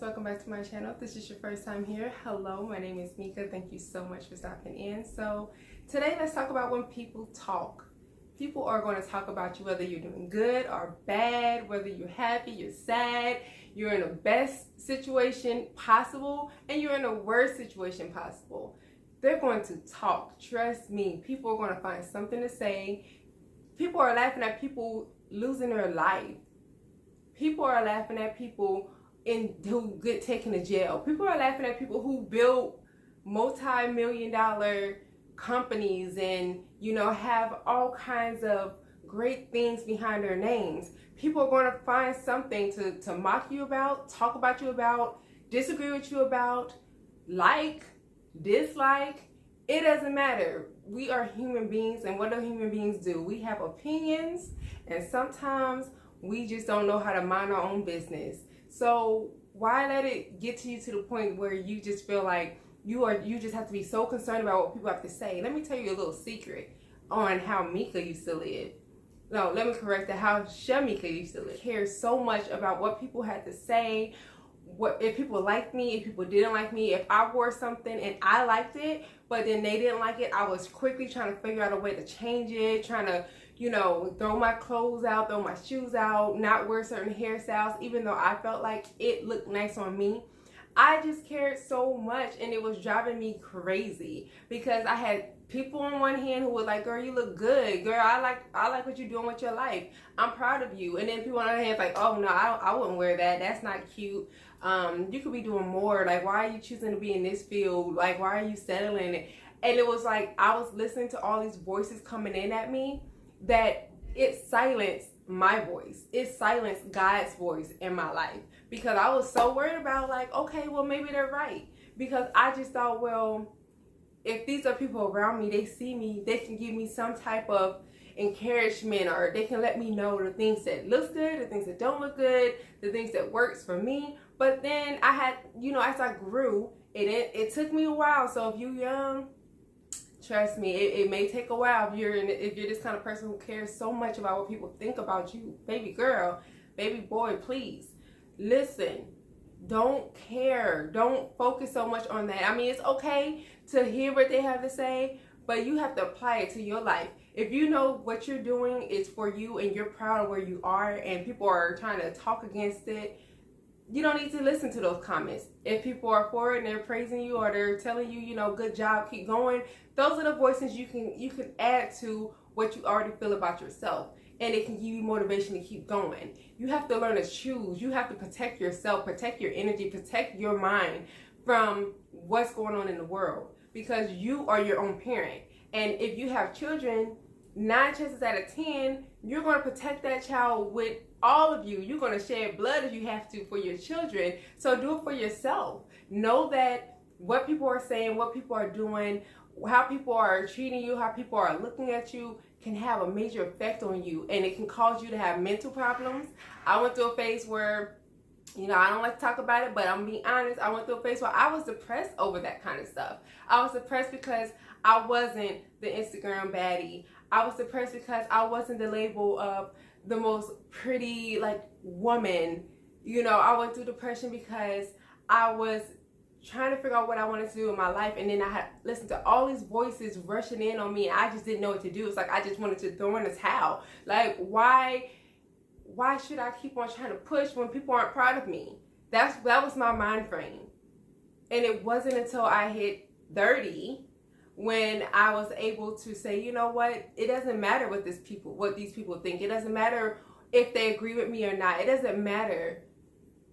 welcome back to my channel. If this is your first time here, hello, my name is Mika. Thank you so much for stopping in. So today let's talk about when people talk. People are going to talk about you whether you're doing good or bad, whether you're happy, you're sad, you're in the best situation possible, and you're in the worst situation possible. They're going to talk. Trust me, people are going to find something to say. People are laughing at people losing their life. People are laughing at people who get taken to jail. People are laughing at people who build multi-million-dollar companies and, have all kinds of great things behind their names. People are going to find something to mock you about, talk about you about, disagree with you about, like, dislike. It doesn't matter. We are human beings, and what do human beings do? We have opinions, and sometimes we just don't know how to mind our own business. So why let it get to you to the point where you just feel like you just have to be so concerned about what people have to say? Let me tell you a little secret on how Mika used to live. No, let me correct that. How Shamika used to live. Cares so much about what people had to say. What if people liked me, if people didn't like me, if I wore something and I liked it, but then they didn't like it, I was quickly trying to figure out a way to change it, trying to, throw my clothes out, throw my shoes out, not wear certain hairstyles, even though I felt like it looked nice on me. I just cared so much, and it was driving me crazy because I had people on one hand who were like, girl, you look good. Girl, I like what you're doing with your life. I'm proud of you. And then people on the other hand like, oh no, I wouldn't wear that. That's not cute. You could be doing more. Like, why are you choosing to be in this field? Like, why are you settling it? And it was like I was listening to all these voices coming in at me that it silenced my voice. It silenced God's voice in my life because I was so worried about, like, okay, well, maybe they're right. Because I just thought, well, if these are people around me, they see me, they can give me some type of encouragement, or they can let me know the things that looks good, the things that don't look good, the things that works for me. But then I had, as I grew, it took me a while. So if you're young, trust me, it may take a while if you're this kind of person who cares so much about what people think about you. Baby girl, baby boy, please listen. Don't care. Don't focus so much on that. I mean, it's okay to hear what they have to say, but you have to apply it to your life. If you know what you're doing is for you and you're proud of where you are and people are trying to talk against it, you don't need to listen to those comments. If people are for it and they're praising you or they're telling you, good job, keep going, those are the voices you can add to what you already feel about yourself, and it can give you motivation to keep going. You have to learn to choose. You have to protect yourself, protect your energy, protect your mind from what's going on in the world, because you are your own parent. And if you have children, 9 chances out of 10, you're going to protect that child with all of you. You're going to shed blood if you have to for your children. So do it for yourself. Know that what people are saying, what people are doing, how people are treating you, how people are looking at you can have a major effect on you, and it can cause you to have mental problems. I went through a phase where, I don't like to talk about it, but I'm being honest. I went through a phase where I was depressed over that kind of stuff. I was depressed because I wasn't the Instagram baddie. I was depressed because I wasn't the label of the most pretty, woman. I went through depression because I was trying to figure out what I wanted to do in my life, and then I had listened to all these voices rushing in on me, and I just didn't know what to do. It's like I just wanted to throw in the towel. Like, why should I keep on trying to push when people aren't proud of me? That was my mind frame. And it wasn't until I hit 30 when I was able to say, you know what? It doesn't matter what these people think. It doesn't matter if they agree with me or not. It doesn't matter.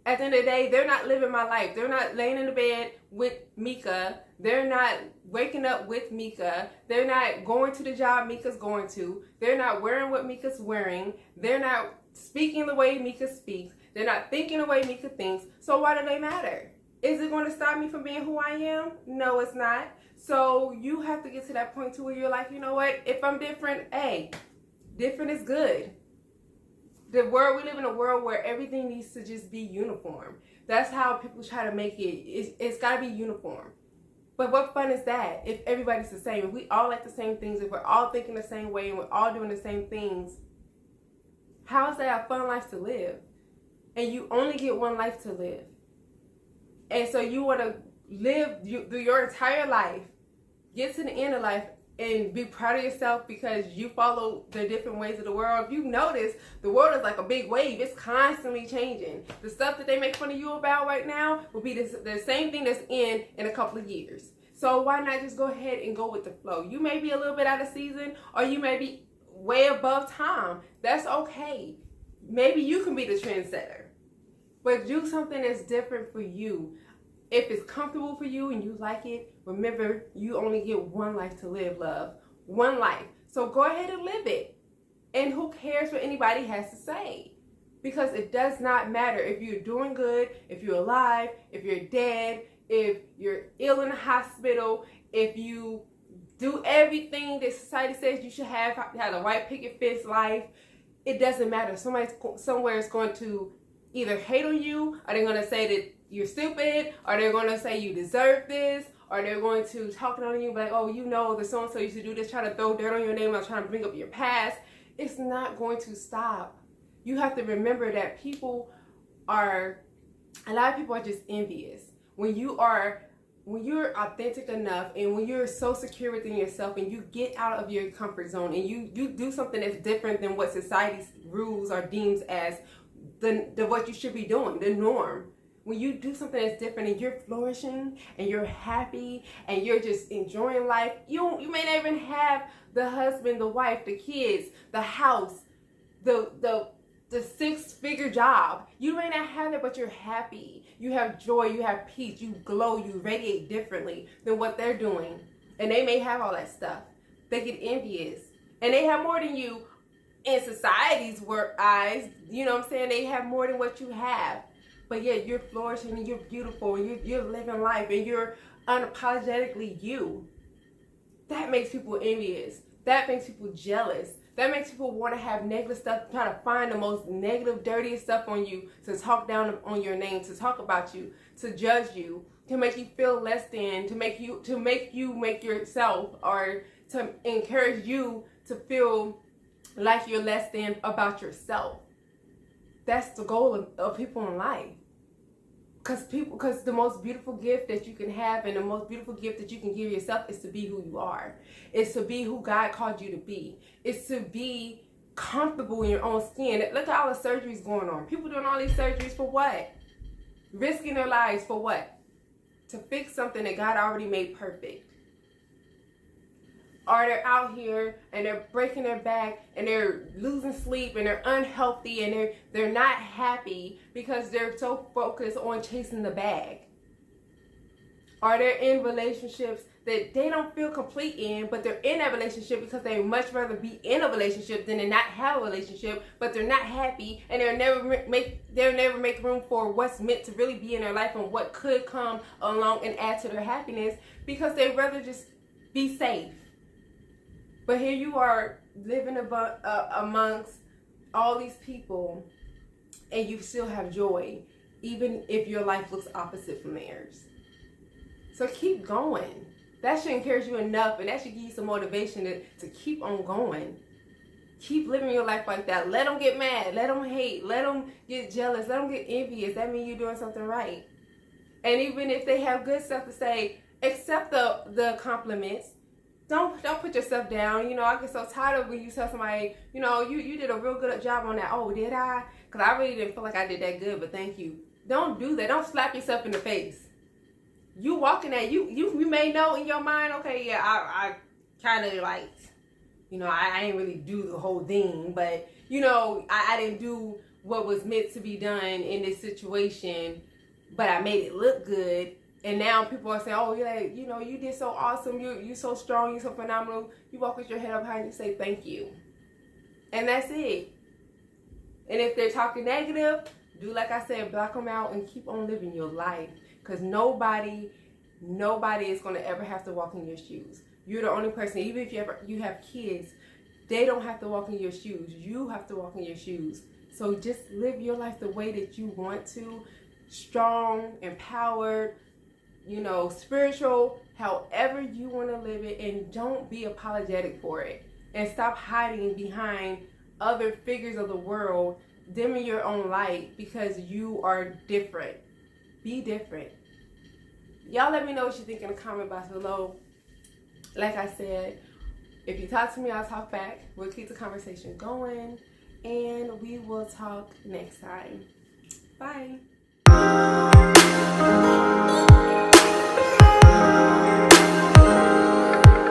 At the end of the day, they're not living my life. They're not laying in the bed with Mika. They're not waking up with Mika. They're not going to the job Mika's going to. They're not wearing what Mika's wearing. They're not speaking the way Mika speaks. They're not thinking the way Mika thinks. So why do they matter? Is it going to stop me from being who I am? No, it's not. So you have to get to that point to where you're like, you know what? If I'm different, hey, different is good. We live in a world where everything needs to just be uniform. That's how people try to make it. It's got to be uniform. But what fun is that if everybody's the same? If we all like the same things, if we're all thinking the same way and we're all doing the same things, how is that a fun life to live? And you only get one life to live. And so you want to live through your entire life, get to the end of life, and be proud of yourself because you follow the different ways of the world. If you notice, the world is like a big wave. It's constantly changing. The stuff that they make fun of you about right now will be the same thing that's in a couple of years. So why not just go ahead and go with the flow? You may be a little bit out of season, or you may be way above time. That's okay. Maybe you can be the trendsetter. But do something that's different for you. If it's comfortable for you and you like it, remember, you only get one life to live, love. One life. So go ahead and live it. And who cares what anybody has to say? Because it does not matter if you're doing good, if you're alive, if you're dead, if you're ill in the hospital, if you do everything that society says you should have the right picket fence life. It doesn't matter. Somebody somewhere is going to either hate on you, or they're going to say that you're stupid, or they're going to say you deserve this, or they're going to talk on you like, oh, you know, the so-and-so used to do this, try to throw dirt on your name, or trying to bring up your past. It's not going to stop. You have to remember that a lot of people are just envious. When you're authentic enough, and when you're so secure within yourself, and you get out of your comfort zone, and you do something that's different than what society's rules or deems as the what you should be doing, the norm. When you do something that's different and you're flourishing and you're happy and you're just enjoying life, you may not even have the husband, the wife, the kids, the house, the 6-figure job. You may not have that, but you're happy. You have joy, you have peace, you glow, you radiate differently than what they're doing. And they may have all that stuff. They get envious. And they have more than you in society's eyes. You know what I'm saying? They have more than what you have. But yet you're flourishing and you're beautiful and you're living life and you're unapologetically you. That makes people envious. That makes people jealous. That makes people want to have negative stuff, try to find the most negative, dirtiest stuff on you, to talk down on your name, to talk about you, to judge you, to make you feel less than, to make you make yourself, or to encourage you to feel like you're less than about yourself. That's the goal of people in life. Because the most beautiful gift that you can have, and the most beautiful gift that you can give yourself, is to be who you are. It's to be who God called you to be. It's to be comfortable in your own skin. Look at all the surgeries going on. People doing all these surgeries for what? Risking their lives for what? To fix something that God already made perfect. Or they're out here and they're breaking their back and they're losing sleep and they're unhealthy and they're not happy because they're so focused on chasing the bag. Or they're in relationships that they don't feel complete in, but they're in that relationship because they much rather be in a relationship than to not have a relationship, but they're not happy, and they'll never make room for what's meant to really be in their life and what could come along and add to their happiness, because they'd rather just be safe. But here you are living amongst all these people, and you still have joy, even if your life looks opposite from theirs. So keep going. That should encourage you enough, and that should give you some motivation to keep on going. Keep living your life like that. Let them get mad. Let them hate. Let them get jealous. Let them get envious. That means you're doing something right. And even if they have good stuff to say, accept the compliments. Don't put yourself down. You know, I get so tired of when you tell somebody, you know, you did a real good job on that. Oh, did I? Because I really didn't feel like I did that good, but thank you. Don't do that. Don't slap yourself in the face. You walking that, you may know in your mind, okay, yeah, I kind of like, you know, I didn't really do the whole thing, but, you know, I didn't do what was meant to be done in this situation, but I made it look good. And now people are saying, oh, yeah, you know, you did so awesome. You're so strong. You're so phenomenal. You walk with your head up high and you say thank you. And that's it. And if they're talking negative, do like I said, block them out and keep on living your life. Because nobody is going to ever have to walk in your shoes. You're the only person, even if you have kids, they don't have to walk in your shoes. You have to walk in your shoes. So just live your life the way that you want to. Strong, empowered, you know, spiritual, however you want to live it, and don't be apologetic for it. And stop hiding behind other figures of the world, dimming your own light because you are different. Be different. Y'all let me know what you think in the comment box below. Like I said, if you talk to me, I'll talk back. We'll keep the conversation going, and we will talk next time. Bye.